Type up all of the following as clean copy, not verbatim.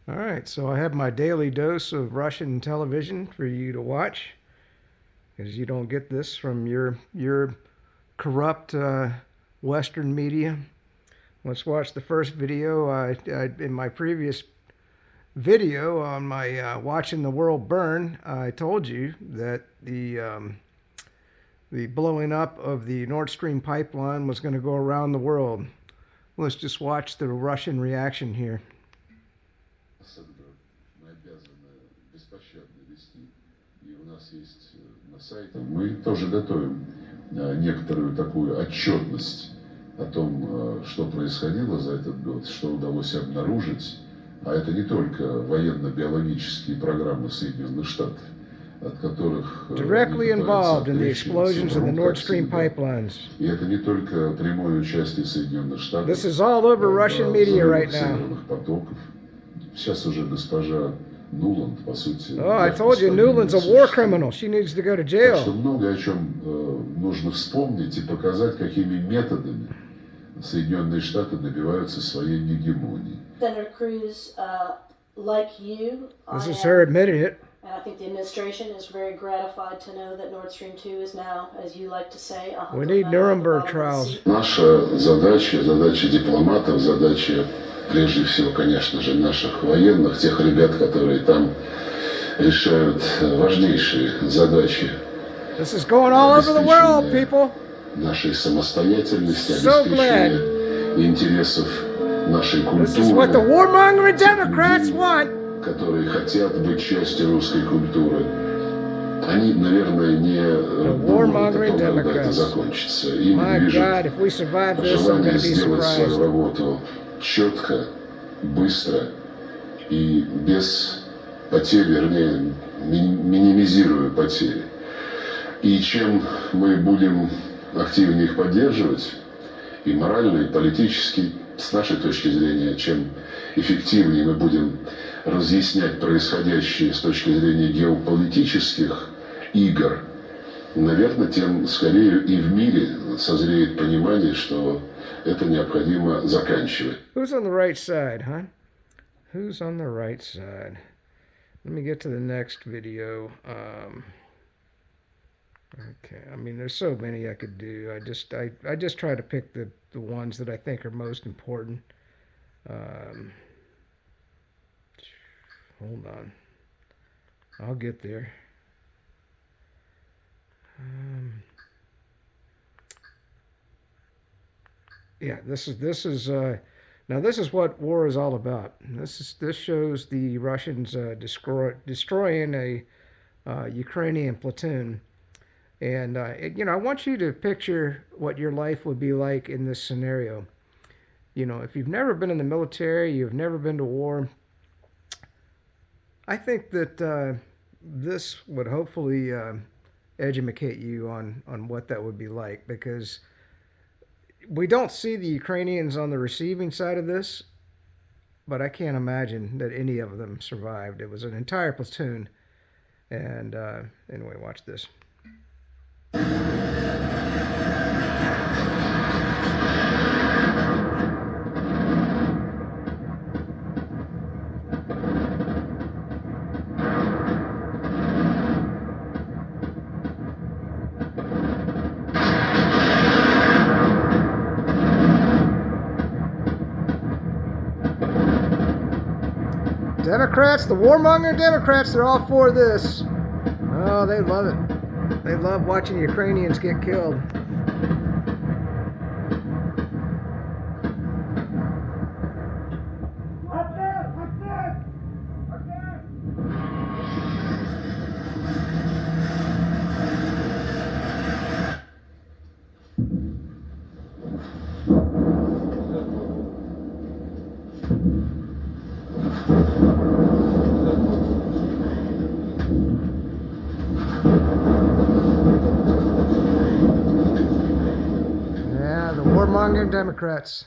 All right, so I have my daily dose of Russian television for you to watch, because you don't get this from your corrupt Western media. Let's watch the first video. In my previous video on my Watching the World Burn, I told you that the blowing up of the Nord Stream pipeline was going to go around the world. Let's just watch the Russian reaction here. Мы тоже готовим некоторую такую отчетность о том, что происходило за этот год, что удалось обнаружить. А это не только военно-биологические программы Соединенных Штатов, от которых directly involved in the explosions of the Nord Stream pipelines. И это не только прямое участие Соединенных Штатов. This is all over Russian media right now. Потоков. Сейчас уже госпожа Нуланд, по сути. Oh, I told you, Nuland's a war criminal. She needs to go to jail. Так что много о чем нужно вспомнить и показать, какими методами Соединенные Штаты добиваются своей гегемонии. Senator Cruz, like you, this is her admitting it. And I think the administration is very gratified to know that Nord Stream 2 is now, as you like to say, we need Nuremberg trials. Наша задача дипломатов, задача прежде всего, конечно же, наших военных, тех ребят, которые там решают важнейшие задачи. This is going all over the world, people. Нашей самостоятельности, обеспечения интересов нашей культуры. This is what the warmongering Democrats want. Которые хотят быть частью русской культуры. Они, наверное, не думают о том, когда это закончится. Им движет желание сделать свою работу четко, быстро и без потерь, вернее, минимизируя потери. И чем мы будем активнее их поддерживать, и морально, и политически, с нашей точки зрения, чем эффективнее мы будем разъяснять происходящее с точки зрения геополитических игр, наверное, тем скорее и в мире созреет понимание, что это необходимо заканчивать. Who's on the right side, huh? Who's on the right side? Let me get to the next video. Okay, I mean, there's so many I could do. I just try to pick the ones that I think are most important. Hold on, I'll get there. Yeah, this is now this is what war is all about. This shows the Russians destroying a Ukrainian platoon. And, you know, I want you to picture what your life would be like in this scenario. You know, if you've never been in the military, you've never been to war, I think that this would hopefully educate you on what that would be like, because we don't see the Ukrainians on the receiving side of this, but I can't imagine that any of them survived. It was an entire platoon. And anyway, watch this. Democrats, the warmongering Democrats, they're all for this. Oh, they love it. They love watching Ukrainians get killed. Warmongering Democrats.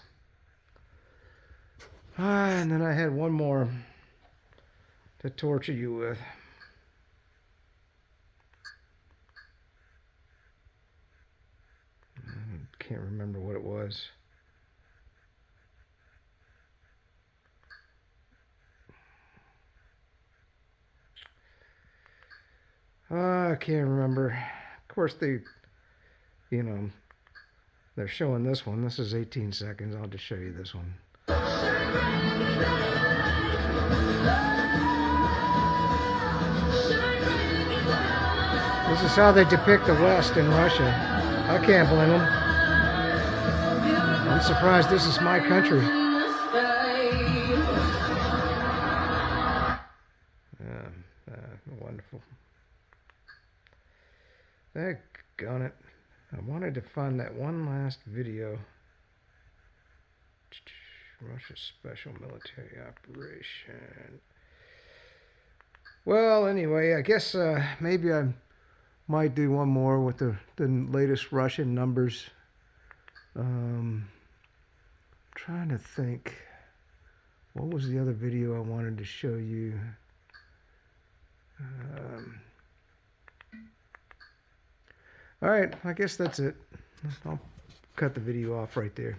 And then I had one more to torture you with. I can't remember what it was. I can't remember. Of course, you know, they're showing this one. This is 18 seconds. I'll just show you this one. This is how they depict the West in Russia. I can't blame them. I'm surprised this is my country. Wonderful. Daggone it. I wanted to find that one last video. Russia Special Military Operation. Well, anyway, I guess maybe I might do one more with the latest Russian numbers. Trying to think. What was the other video I wanted to show you? All right, I guess that's it. I'll cut the video off right there.